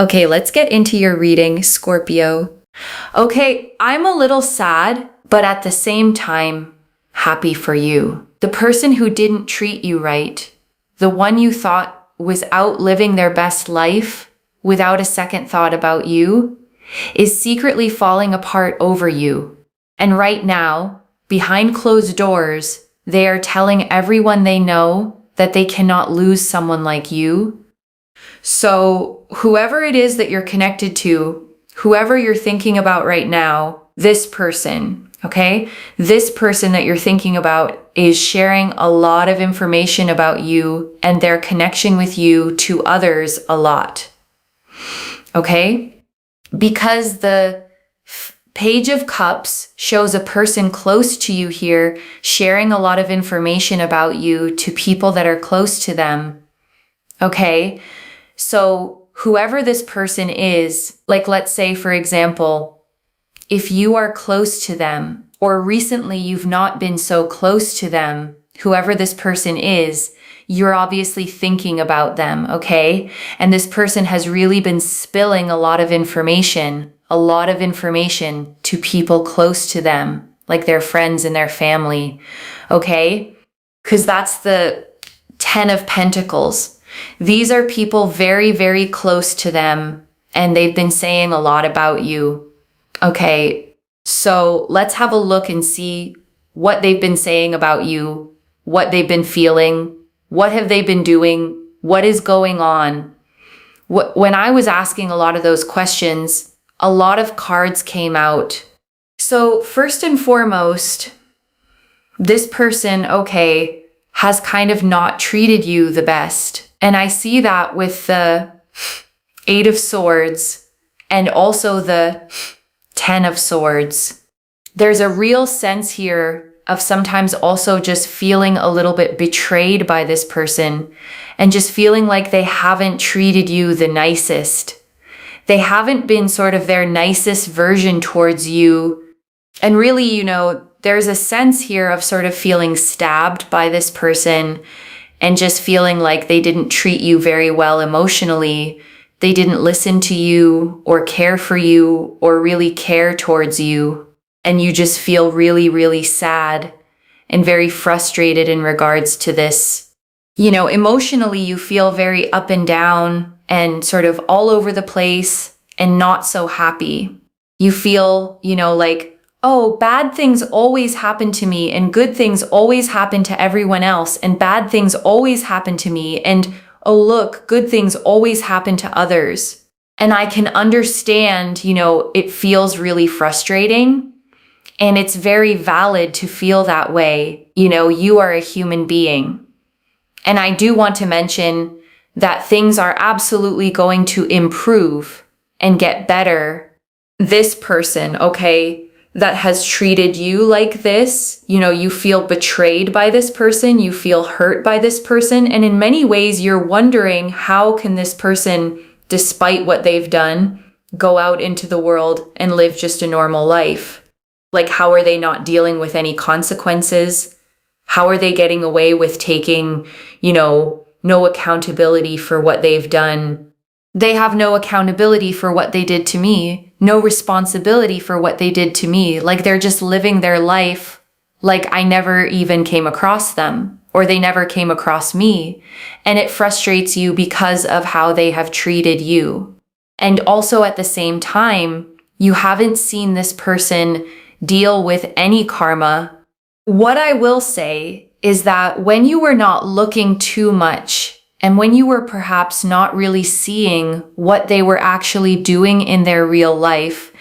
Okay, let's get into your reading, Scorpio. Okay, I'm a little sad, but at the same time, happy for you. The person who didn't treat you right, the one you thought was out living their best life without a second thought about you, is secretly falling apart over you. And right now, behind closed doors, they are telling everyone they know that they cannot lose someone like you. So whoever it is that you're connected to, whoever you're thinking about right now, this person, okay? This person that you're thinking about is sharing a lot of information about you and their connection with you to others a lot, okay? Because the Page of Cups shows a person close to you here sharing a lot of information about you to people that are close to them, okay? So whoever this person is, like let's say, for example, if you are close to them or recently you've not been so close to them, whoever this person is, you're obviously thinking about them, okay? And this person has really been spilling a lot of information to people close to them, like their friends and their family, okay? Because that's the 10 of Pentacles. These are people very, very close to them, and they've been saying a lot about you, okay? So let's have a look and see what they've been saying about you, what they've been feeling, what have they been doing, what is going on. When I was asking a lot of those questions, a lot of cards came out. So first and foremost, this person, okay, has kind of not treated you the best. And I see that with the 8 of Swords and also the 10 of Swords. There's a real sense here of sometimes also just feeling a little bit betrayed by this person and just feeling like they haven't treated you the nicest. They haven't been sort of their nicest version towards you. And really, you know, there's a sense here of sort of feeling stabbed by this person and just feeling like they didn't treat you very well emotionally. They didn't listen to you or care for you or really care towards you. And you just feel really, really sad and very frustrated in regards to this. You know, emotionally, you feel very up and down and sort of all over the place and not so happy. You feel, you know, like, oh, bad things always happen to me and good things always happen to everyone else and bad things always happen to me. And oh, look, good things always happen to others. And I can understand, you know, it feels really frustrating. And it's very valid to feel that way. You know, you are a human being. And I do want to mention that things are absolutely going to improve and get better. This person, okay, that has treated you like this, you know, you feel betrayed by this person, you feel hurt by this person. And in many ways, you're wondering, how can this person, despite what they've done, go out into the world and live just a normal life? Like, how are they not dealing with any consequences? How are they getting away with taking, you know, no accountability for what they've done? They have no accountability for what they did to me, no responsibility for what they did to me. Like, they're just living their life like I never even came across them, or they never came across me. And it frustrates you because of how they have treated you. And also at the same time, you haven't seen this person deal with any karma. What I will say is that when you were not looking too much and when you were perhaps not really seeing what they were actually doing in their real life,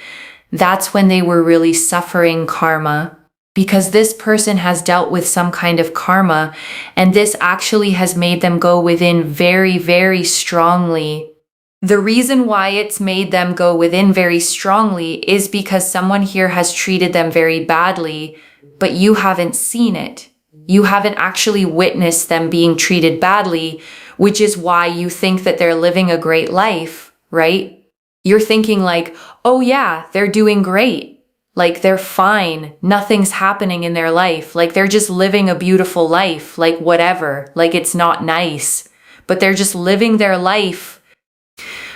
that's when they were really suffering karma, because this person has dealt with some kind of karma, and this actually has made them go within very, very strongly. The reason why it's made them go within very strongly is because someone here has treated them very badly, but you haven't seen it. You haven't actually witnessed them being treated badly, which is why you think that they're living a great life, right? You're thinking like, oh yeah, they're doing great. Like, they're fine. Nothing's happening in their life. Like, they're just living a beautiful life. Like, whatever. Like, it's not nice, but they're just living their life.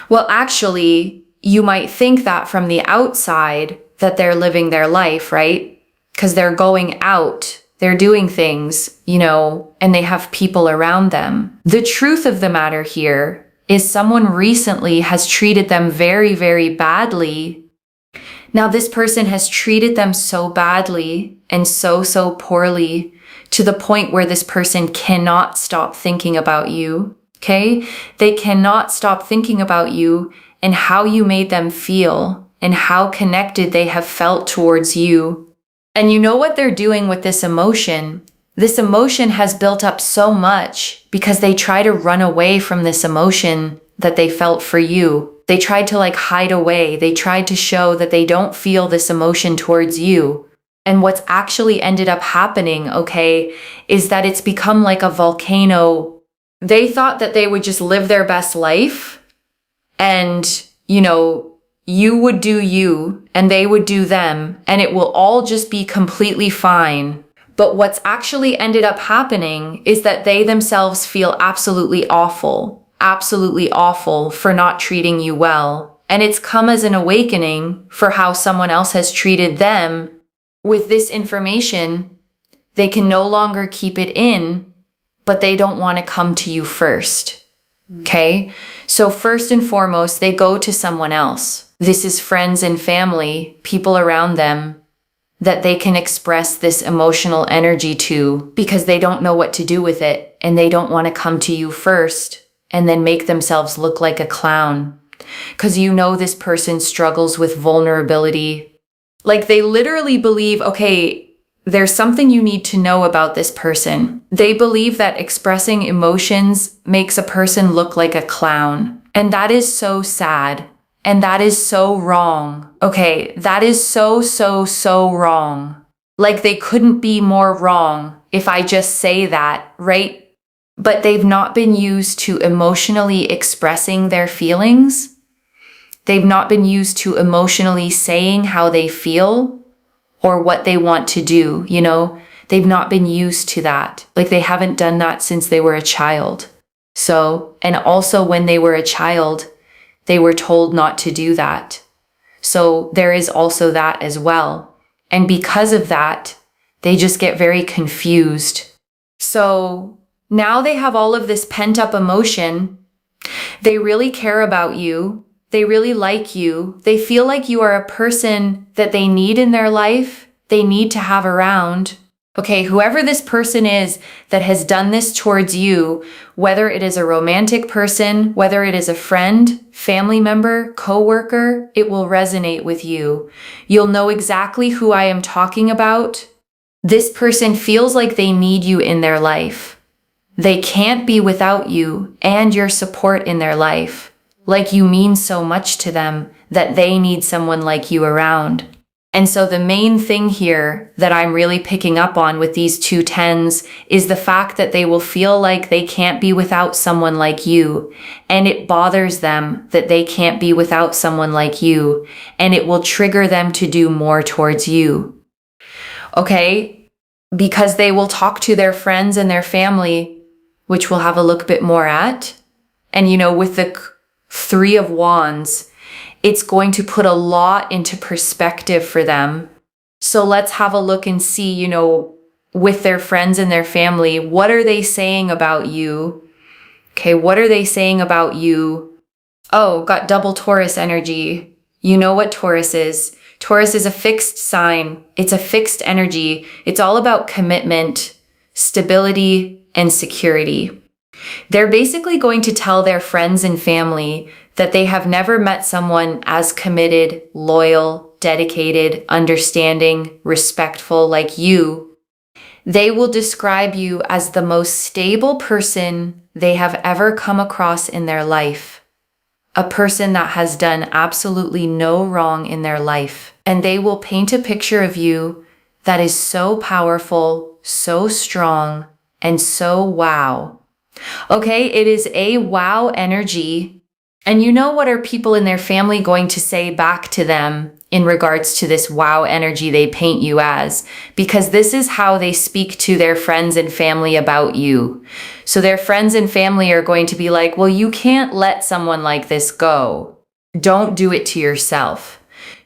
Well, actually, you might think that from the outside that they're living their life, right? Because they're going out, they're doing things, and they have people around them. The truth of the matter here is someone recently has treated them very, very badly. Now, this person has treated them so badly and so poorly to the point where this person cannot stop thinking about you, okay? They cannot stop thinking about you and how you made them feel and how connected they have felt towards you. And you know what they're doing with this emotion? This emotion has built up so much because they try to run away from this emotion that they felt for you. They tried to hide away. They tried to show that they don't feel this emotion towards you. And what's actually ended up happening, okay, is that it's become like a volcano. They thought that they would just live their best life and, you would do you and they would do them and it will all just be completely fine. But what's actually ended up happening is that they themselves feel absolutely awful for not treating you well. And it's come as an awakening for how someone else has treated them. With this information, they can no longer keep it in, but they don't want to come to you first. Okay? So first and foremost, they go to someone else. This is friends and family, people around them that they can express this emotional energy to because they don't know what to do with it and they don't want to come to you first and then make themselves look like a clown. Because this person struggles with vulnerability. They literally believe, okay, there's something you need to know about this person. They believe that expressing emotions makes a person look like a clown. And that is so sad. And that is so wrong. Okay, that is so wrong. They couldn't be more wrong if I just say that, right? But they've not been used to emotionally expressing their feelings. They've not been used to emotionally saying how they feel or what they want to do, They've not been used to that. They haven't done that since they were a child. So, and also when they were a child, they were told not to do that. So there is also that as well. And because of that, they just get very confused. So now they have all of this pent-up emotion. They really care about you. They really like you. They feel like you are a person that they need in their life. They need to have around. Okay, whoever this person is that has done this towards you, whether it is a romantic person, whether it is a friend, family member, coworker, it will resonate with you. You'll know exactly who I am talking about. This person feels like they need you in their life. They can't be without you and your support in their life. You mean so much to them that they need someone like you around. And so the main thing here that I'm really picking up on with these two tens is the fact that they will feel like they can't be without someone like you. And it bothers them that they can't be without someone like you. And it will trigger them to do more towards you. Okay? Because they will talk to their friends and their family, which we'll have a look a bit more at. And with the Three of Wands, it's going to put a lot into perspective for them. So let's have a look and see, with their friends and their family, what are they saying about you? Okay, what are they saying about you? Oh, got double Taurus energy. You know what Taurus is. Taurus is a fixed sign. It's a fixed energy. It's all about commitment, stability, and security. They're basically going to tell their friends and family that they have never met someone as committed, loyal, dedicated, understanding, respectful like you. They will describe you as the most stable person they have ever come across in their life. A person that has done absolutely no wrong in their life. And they will paint a picture of you that is so powerful, so strong, and so wow. Okay, it is a wow energy. And what are people in their family going to say back to them in regards to this wow energy they paint you as, because this is how they speak to their friends and family about you. So their friends and family are going to be like, well, you can't let someone like this go. Don't do it to yourself.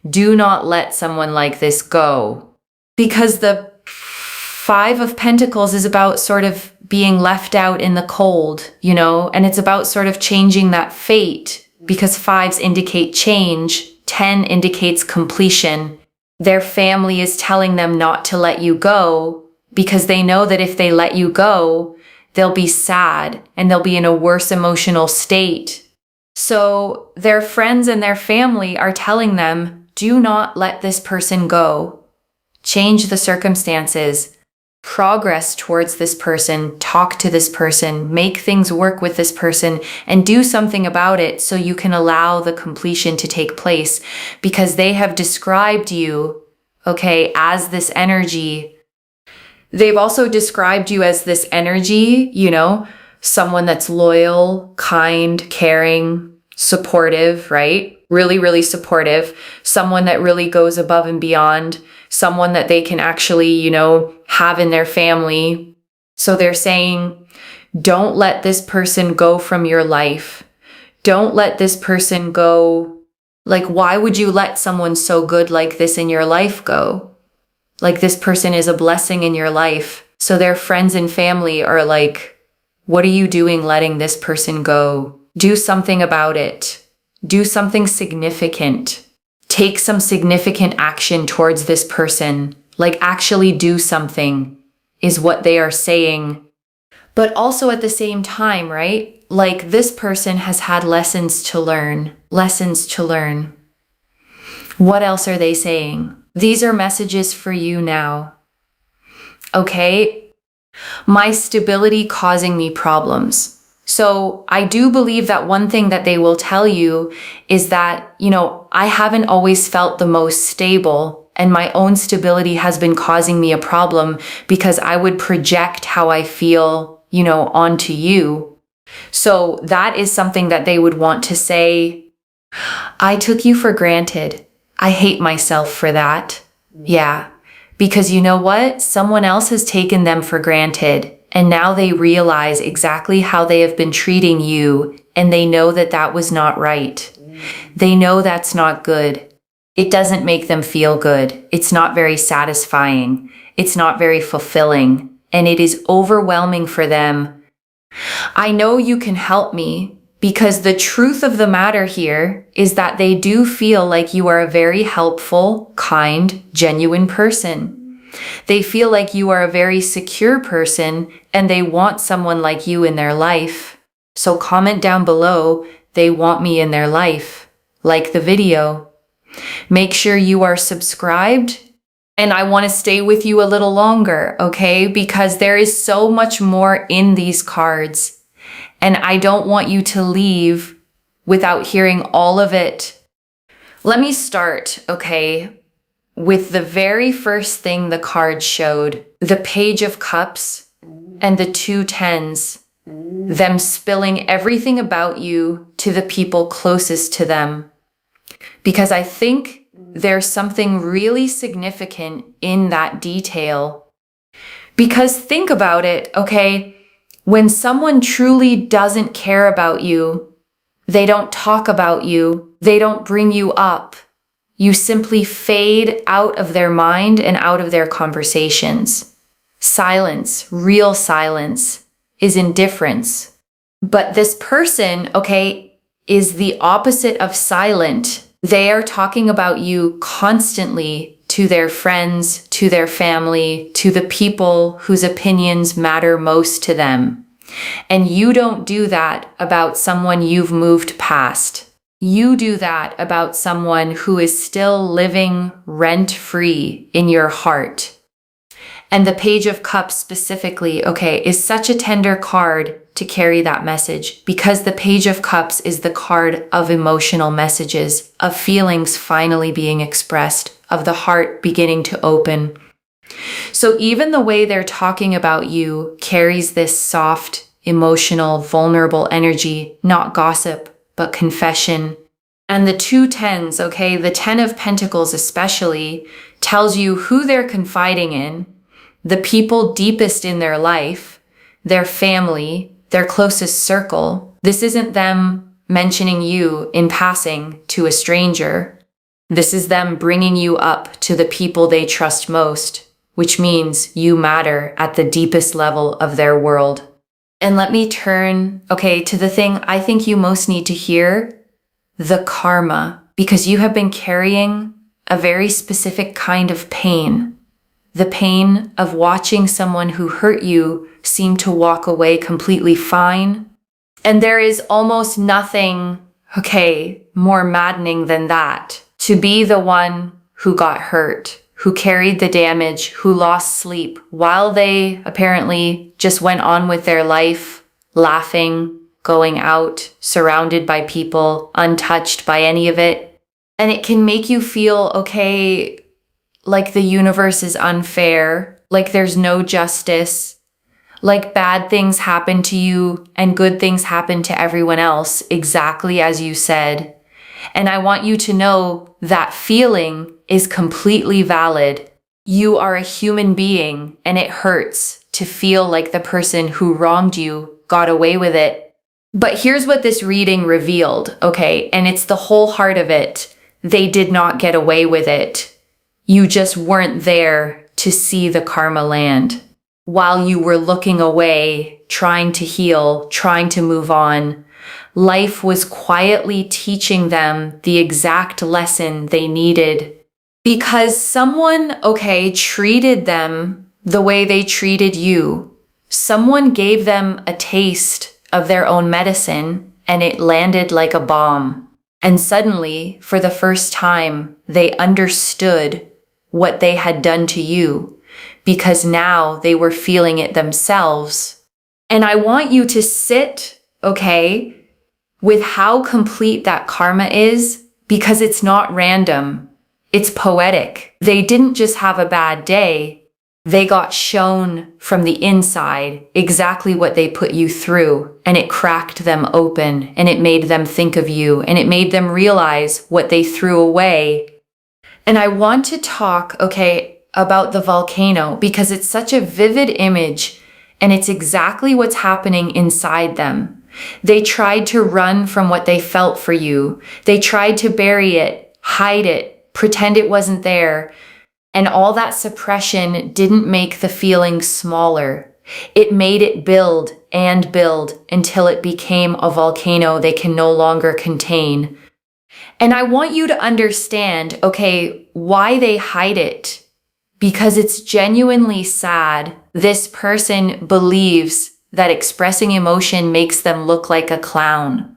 Do not let someone like this go. Because the Five of Pentacles is about sort of being left out in the cold, you know, and it's about sort of changing that fate, because fives indicate change. 10 indicates completion. Their family is telling them not to let you go because they know that if they let you go, they'll be sad and they'll be in a worse emotional state. So their friends and their family are telling them, do not let this person go. Change the circumstances. Progress towards this person, talk to this person, make things work with this person, and do something about it so you can allow the completion to take place, because they have described you, okay, as this energy. They've also described you as this energy, you know, someone that's loyal, kind, caring, supportive, right? Really, really supportive. Someone that really goes above and beyond. Someone that they can actually, you know, have in their family. So they're saying, don't let this person go from your life. Don't let this person go. Like, why would you let someone so good like this in your life go? Like, this person is a blessing in your life. So their friends and family are like, what are you doing letting this person go? Do something about it. Do something significant. Take some significant action towards this person. Like, actually do something is what they are saying. But also at the same time, right? Like, this person has had lessons to learn. Lessons to learn. What else are they saying? These are messages for you now. Okay? My stability causing me problems. So I do believe that one thing that they will tell you is that, you know, I haven't always felt the most stable, and my own stability has been causing me a problem because I would project how I feel, you know, onto you. So that is something that they would want to say. I took you for granted. I hate myself for that. Yeah. Because you know what? Someone else has taken them for granted. And now they realize exactly how they have been treating you, and they know that that was not right. They know that's not good. It doesn't make them feel good. It's not very satisfying. It's not very fulfilling, and it is overwhelming for them. I know you can help me, because the truth of the matter here is that they do feel like you are a very helpful, kind, genuine person. They feel like you are a very secure person, and they want someone like you in their life. So comment down below, they want me in their life. Like the video. Make sure you are subscribed, and I want to stay with you a little longer, okay? Because there is so much more in these cards, and I don't want you to leave without hearing all of it. Let me start, okay, with the very first thing the card showed, the Page of Cups and the 2 tens, them spilling everything about you to the people closest to them. Because I think there's something really significant in that detail. Because think about it, okay? When someone truly doesn't care about you, they don't talk about you, they don't bring you up. You simply fade out of their mind and out of their conversations. Silence, real silence, is indifference. But this person, okay, is the opposite of silent. They are talking about you constantly to their friends, to their family, to the people whose opinions matter most to them. And you don't do that about someone you've moved past. You do that about someone who is still living rent-free in your heart. And the Page of Cups specifically, okay, is such a tender card to carry that message, because the Page of Cups is the card of emotional messages, of feelings finally being expressed, of the heart beginning to open. So even the way they're talking about you carries this soft, emotional, vulnerable energy, not gossip, but confession. And the two tens, okay, the 10 of Pentacles especially, tells you who they're confiding in, the people deepest in their life, their family, their closest circle. This isn't them mentioning you in passing to a stranger. This is them bringing you up to the people they trust most, which means you matter at the deepest level of their world. And let me turn, okay, to the thing I think you most need to hear, the karma, because you have been carrying a very specific kind of pain. The pain of watching someone who hurt you seem to walk away completely fine. And there is almost nothing, okay, more maddening than that. To be the one who got hurt, who carried the damage, who lost sleep, while they apparently just went on with their life, laughing, going out, surrounded by people, untouched by any of it. And it can make you feel, okay, like the universe is unfair, like there's no justice, like bad things happen to you and good things happen to everyone else, exactly as you said. And I want you to know that feeling is completely valid. You are a human being, and it hurts to feel like the person who wronged you got away with it. But here's what this reading revealed, okay? And it's the whole heart of it. They did not get away with it. You just weren't there to see the karma land. While you were looking away, trying to heal, trying to move on, life was quietly teaching them the exact lesson they needed. Because someone, okay, treated them the way they treated you. Someone gave them a taste of their own medicine, and it landed like a bomb. And suddenly, for the first time, they understood what they had done to you, because now they were feeling it themselves. And I want you to sit, okay, with how complete that karma is, because it's not random. It's poetic. They didn't just have a bad day. They got shown from the inside exactly what they put you through, and it cracked them open, and it made them think of you, and it made them realize what they threw away. And I want to talk, okay, about the volcano, because it's such a vivid image, and it's exactly what's happening inside them. They tried to run from what they felt for you. They tried to bury it, hide it, pretend it wasn't there. And all that suppression didn't make the feeling smaller. It made it build and build until it became a volcano they can no longer contain. And I want you to understand, okay, why they hide it. Because it's genuinely sad. This person believes that expressing emotion makes them look like a clown.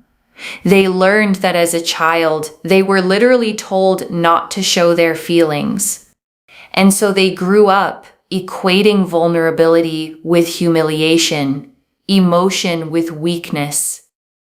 They learned that as a child, they were literally told not to show their feelings. And so they grew up equating vulnerability with humiliation, emotion with weakness.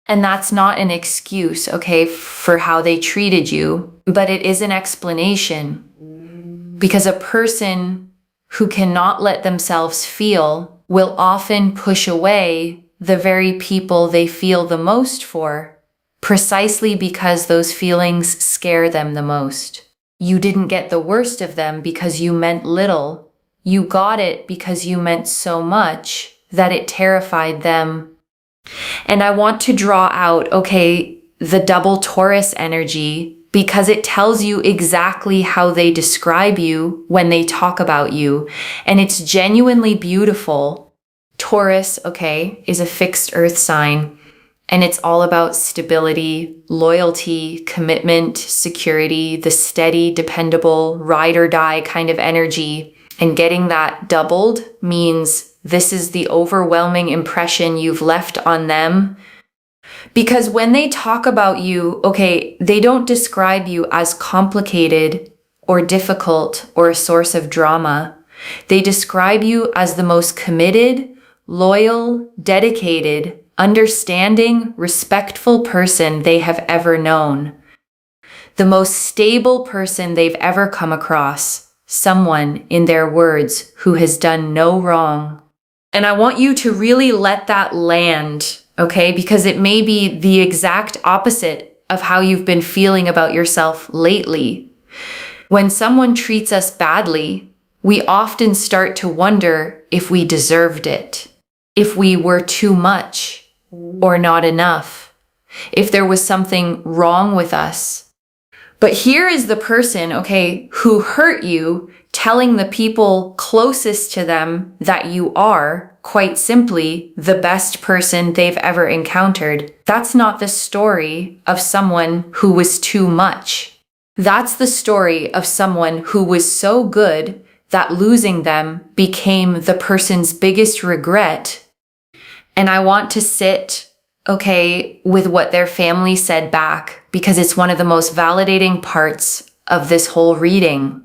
And that's not an excuse, okay, for how they treated you, but it is an explanation. Because a person who cannot let themselves feel will often push away the very people they feel the most for, precisely because those feelings scare them the most. You didn't get the worst of them because you meant little. You got it because you meant so much that it terrified them. And I want to draw out, okay, the double Taurus energy, because it tells you exactly how they describe you when they talk about you. And it's genuinely beautiful. Taurus, okay, is a fixed earth sign. And it's all about stability, loyalty, commitment, security, the steady, dependable, ride or die kind of energy. And getting that doubled means this is the overwhelming impression you've left on them. Because when they talk about you, okay, they don't describe you as complicated or difficult or a source of drama. They describe you as the most committed, loyal, dedicated, understanding, respectful person they have ever known. The most stable person they've ever come across. Someone, in their words, who has done no wrong. And I want you to really let that land, okay? Because it may be the exact opposite of how you've been feeling about yourself lately. When someone treats us badly, we often start to wonder if we deserved it, if we were too much or not enough, if there was something wrong with us. But here is the person, who hurt you, telling the people closest to them that you are, quite simply, the best person they've ever encountered. That's not the story of someone who was too much. That's the story of someone who was so good that losing them became the person's biggest regret. And I want to sit, with what their family said back, because it's one of the most validating parts of this whole reading.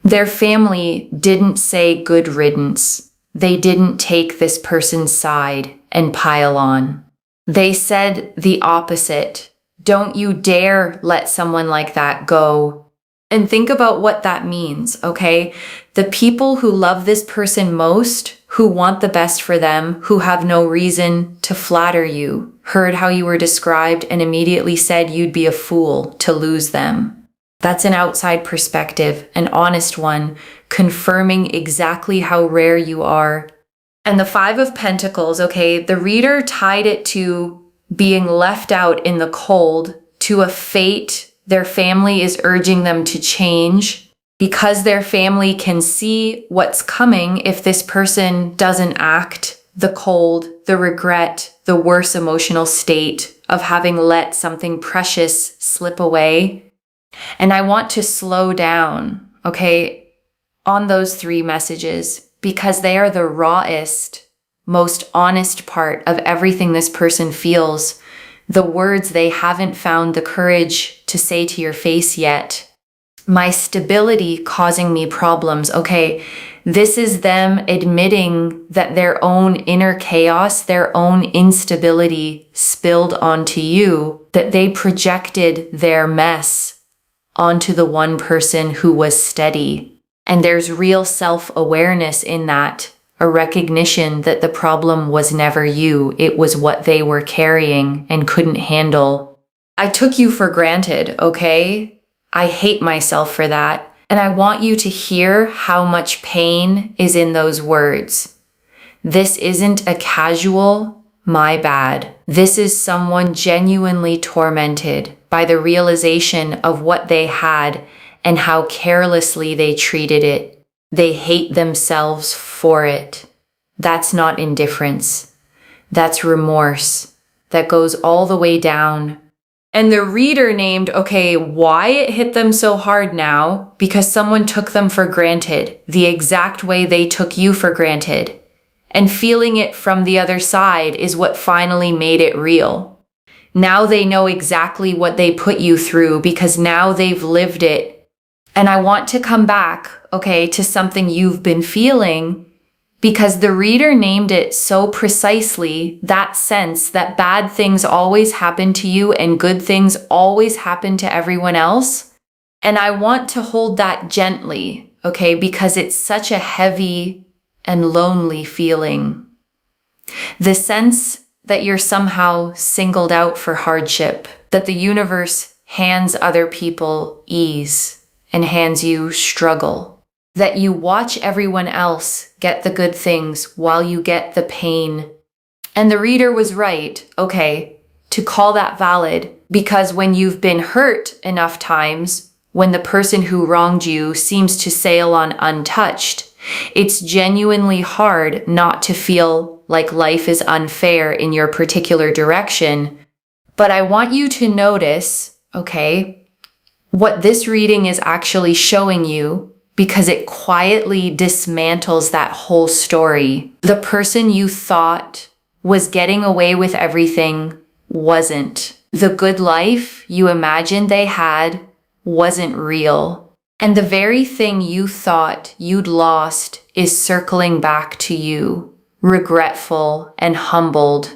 Their family didn't say good riddance. They didn't take this person's side and pile on. They said the opposite. Don't you dare let someone like that go. And think about what that means, The people who love this person most, who want the best for them, who have no reason to flatter you, heard how you were described and immediately said you'd be a fool to lose them. That's an outside perspective, an honest one, confirming exactly how rare you are. And the Five of Pentacles, the reader tied it to being left out in the cold, to a fate their family is urging them to change, because their family can see what's coming if this person doesn't act, the cold, the regret, the worse emotional state of having let something precious slip away. And I want to slow down, on those three messages, because they are the rawest, most honest part of everything this person feels, the words they haven't found the courage to say to your face yet. My stability causing me problems. This is them admitting that their own inner chaos, their own instability spilled onto you, that they projected their mess onto the one person who was steady. And there's real self-awareness in that, a recognition that the problem was never you, it was what they were carrying and couldn't handle. I took you for granted, I hate myself for that. And I want you to hear how much pain is in those words. This isn't a casual, my bad. This is someone genuinely tormented by the realization of what they had and how carelessly they treated it. They hate themselves for it. That's not indifference. That's remorse. That goes all the way down. And the reader named, why it hit them so hard now, because someone took them for granted, the exact way they took you for granted. And feeling it from the other side is what finally made it real. Now they know exactly what they put you through because now they've lived it. And I want to come back, to something you've been feeling, because the reader named it so precisely, that sense that bad things always happen to you and good things always happen to everyone else. And I want to hold that gently, because it's such a heavy and lonely feeling. The sense that you're somehow singled out for hardship, that the universe hands other people ease and hands you struggle, that you watch everyone else get the good things while you get the pain. And the reader was right, to call that valid, because when you've been hurt enough times, when the person who wronged you seems to sail on untouched, it's genuinely hard not to feel like life is unfair in your particular direction. But I want you to notice, what this reading is actually showing you, because it quietly dismantles that whole story. The person you thought was getting away with everything wasn't. The good life you imagined they had wasn't real. And the very thing you thought you'd lost is circling back to you, regretful and humbled.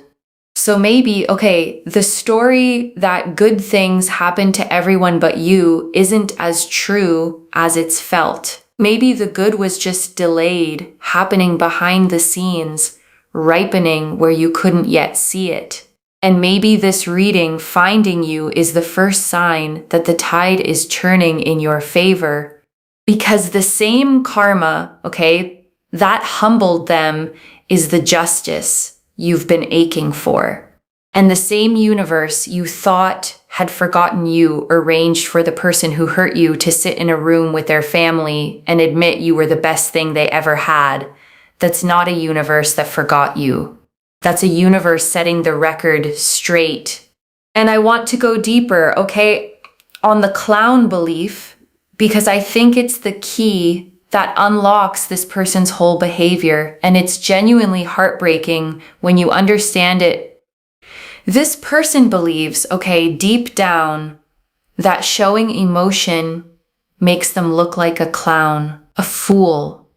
So maybe, the story that good things happen to everyone but you isn't as true as it's felt. Maybe the good was just delayed, happening behind the scenes, ripening where you couldn't yet see it. And maybe this reading finding you is the first sign that the tide is turning in your favor, because the same karma, okay, that humbled them is the justice you've been aching for. And the same universe you thought had forgotten you arranged for the person who hurt you to sit in a room with their family and admit you were the best thing they ever had. That's not a universe that forgot you. That's a universe setting the record straight. And I want to go deeper, okay, on the clown belief, because I think it's the key that unlocks this person's whole behavior, and it's genuinely heartbreaking when you understand it. This person believes, okay, deep down, that showing emotion makes them look like a clown, a fool,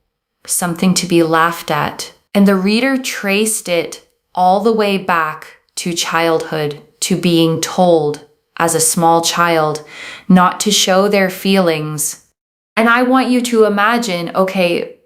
something to be laughed at. And the reader traced it all the way back to childhood, to being told as a small child not to show their feelings. And I want you to imagine, okay,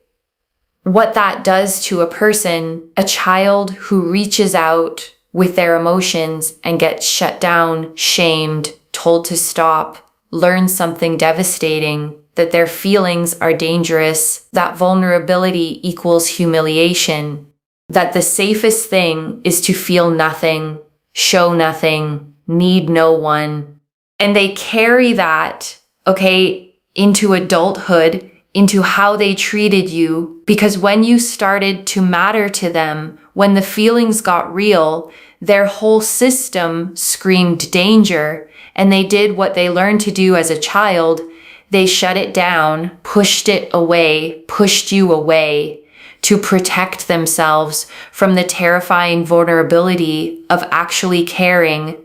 what that does to a person, a child who reaches out with their emotions and gets shut down, shamed, told to stop, learns something devastating, that their feelings are dangerous, that vulnerability equals humiliation, that the safest thing is to feel nothing, show nothing, need no one. And they carry that, okay, into adulthood, into how they treated you, because when you started to matter to them, when the feelings got real, their whole system screamed danger, and they did what they learned to do as a child. They shut it down, pushed it away, pushed you away to protect themselves from the terrifying vulnerability of actually caring.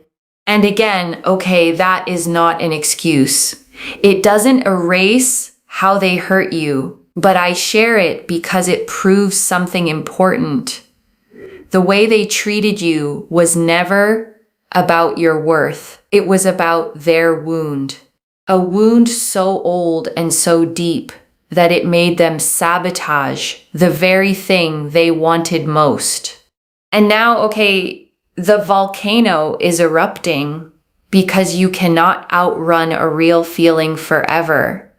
And again, okay, that is not an excuse. It doesn't erase how they hurt you, but I share it because it proves something important. The way they treated you was never about your worth. It was about their wound. A wound so old and so deep that it made them sabotage the very thing they wanted most. And now, okay, the volcano is erupting because you cannot outrun a real feeling forever.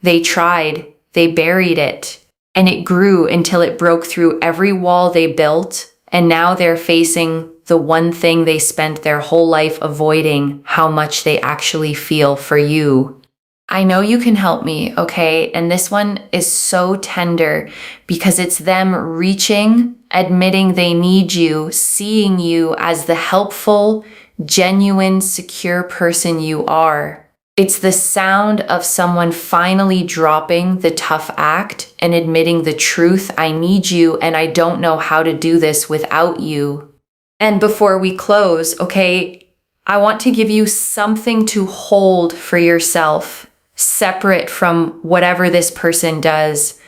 They tried, they buried it, and it grew until it broke through every wall they built. And now they're facing the one thing they spent their whole life avoiding, how much they actually feel for you. I know you can help me, okay? And this one is so tender because it's them reaching, admitting they need you, seeing you as the helpful, genuine, secure person you are. It's the sound of someone finally dropping the tough act and admitting the truth. I need you and I don't know how to do this without you. And before we close, okay, I want to give you something to hold for yourself, separate from whatever this person does.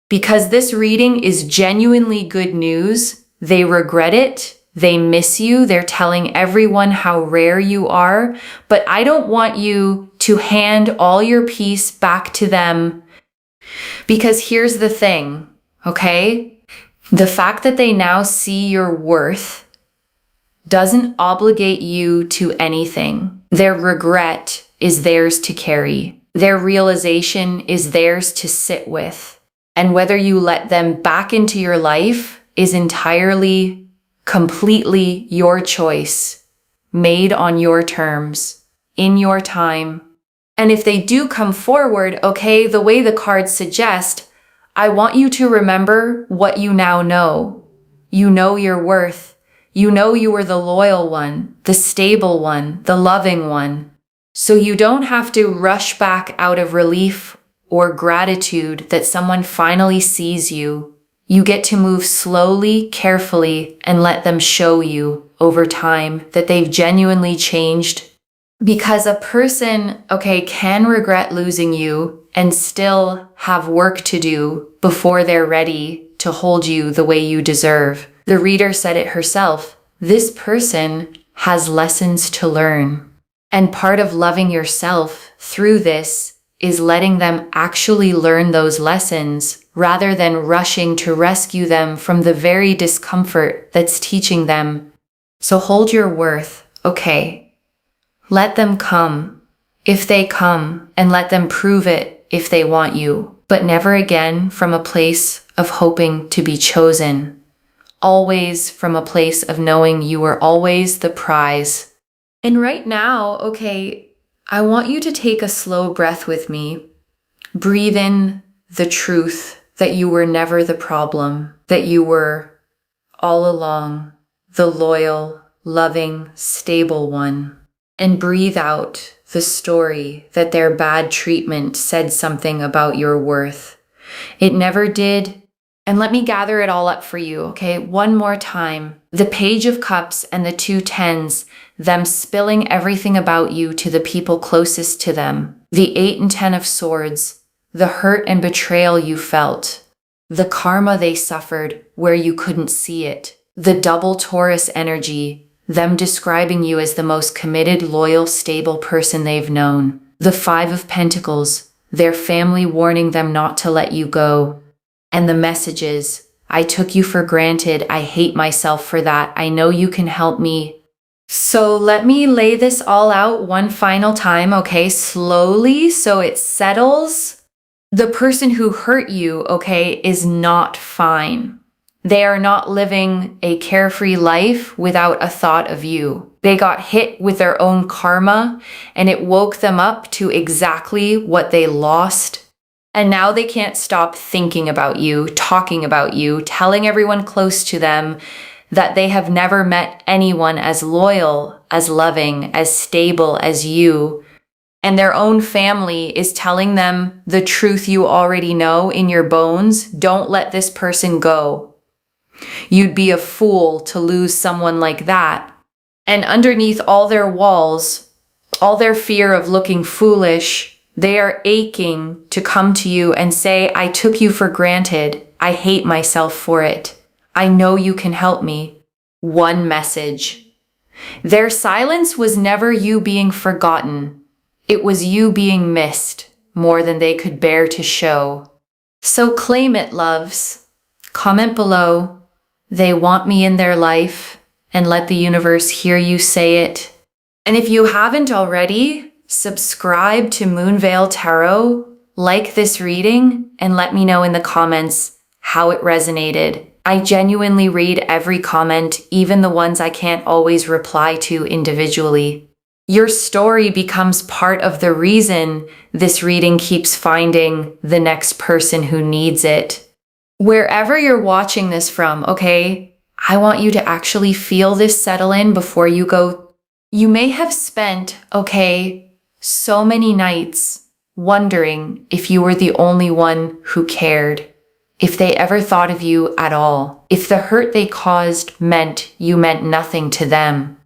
Because this reading is genuinely good news. They regret it. They miss you. They're telling everyone how rare you are. But I don't want you to hand all your peace back to them. Because here's the thing, okay? The fact that they now see your worth doesn't obligate you to anything. Their regret is theirs to carry. Their realization is theirs to sit with. And whether you let them back into your life is entirely completely your choice, made on your terms, in your time. And if they do come forward, okay, the way the cards suggest, I want you to remember what you now know. You know your worth. You know you were the loyal one, the stable one, the loving one. So you don't have to rush back out of relief or gratitude that someone finally sees you. You get to move slowly, carefully, and let them show you over time that they've genuinely changed. Because a person, okay, can regret losing you and still have work to do before they're ready to hold you the way you deserve. The reader said it herself. This person has lessons to learn. And part of loving yourself through this is letting them actually learn those lessons rather than rushing to rescue them from the very discomfort that's teaching them. So hold your worth, okay? Let them come, if they come, and let them prove it if they want you, but never again from a place of hoping to be chosen. Always from a place of knowing you were always the prize. And right now, okay, I want you to take a slow breath with me. Breathe in the truth that you were never the problem, that you were all along the loyal, loving, stable one. And breathe out the story that their bad treatment said something about your worth. It never did. And let me gather it all up for you, okay? One more time. The Page of Cups and the 2 tens, them spilling everything about you to the people closest to them. The 8 and 10 of Swords, the hurt and betrayal you felt. The karma they suffered where you couldn't see it. The double Taurus energy, them describing you as the most committed, loyal, stable person they've known. The 5 of Pentacles, their family warning them not to let you go. And the messages, I took you for granted, I hate myself for that, I know you can help me. So let me lay this all out one final time, okay, slowly so it settles. The person who hurt you, okay, is not fine. They are not living a carefree life without a thought of you. They got hit with their own karma and it woke them up to exactly what they lost. And now they can't stop thinking about you, talking about you, telling everyone close to them that they have never met anyone as loyal, as loving, as stable as you. And their own family is telling them the truth you already know in your bones. Don't let this person go. You'd be a fool to lose someone like that. And underneath all their walls, all their fear of looking foolish, they are aching to come to you and say, I took you for granted. I hate myself for it. I know you can help me. One message. Their silence was never you being forgotten. It was you being missed more than they could bear to show. So claim it, loves. Comment below. They want me in their life, and let the universe hear you say it. And if you haven't already, subscribe to Moonveil Tarot, like this reading, and let me know in the comments how it resonated. I genuinely read every comment, even the ones I can't always reply to individually. Your story becomes part of the reason this reading keeps finding the next person who needs it. Wherever you're watching this from, okay, I want you to actually feel this settle in before you go. You may have spent, okay, so many nights wondering if you were the only one who cared, if they ever thought of you at all, if the hurt they caused meant you meant nothing to them.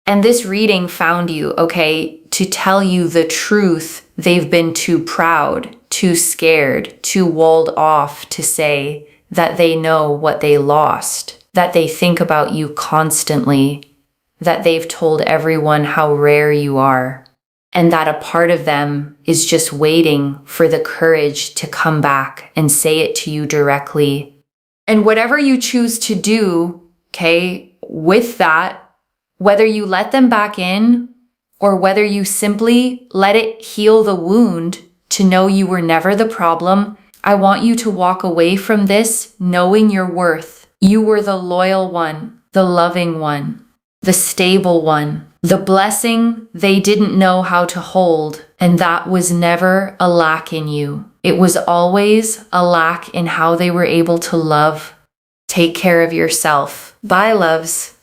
And this reading found you, okay, to tell you the truth. They've been too proud, too scared, too walled off to say that they know what they lost, that they think about you constantly, that they've told everyone how rare you are, and that a part of them is just waiting for the courage to come back and say it to you directly. And whatever you choose to do, okay, with that, whether you let them back in or whether you simply let it heal the wound to know you were never the problem, I want you to walk away from this knowing your worth. You were the loyal one, the loving one, the stable one, the blessing they didn't know how to hold, and that was never a lack in you. It was always a lack in how they were able to love. Take care of yourself. Bye, loves.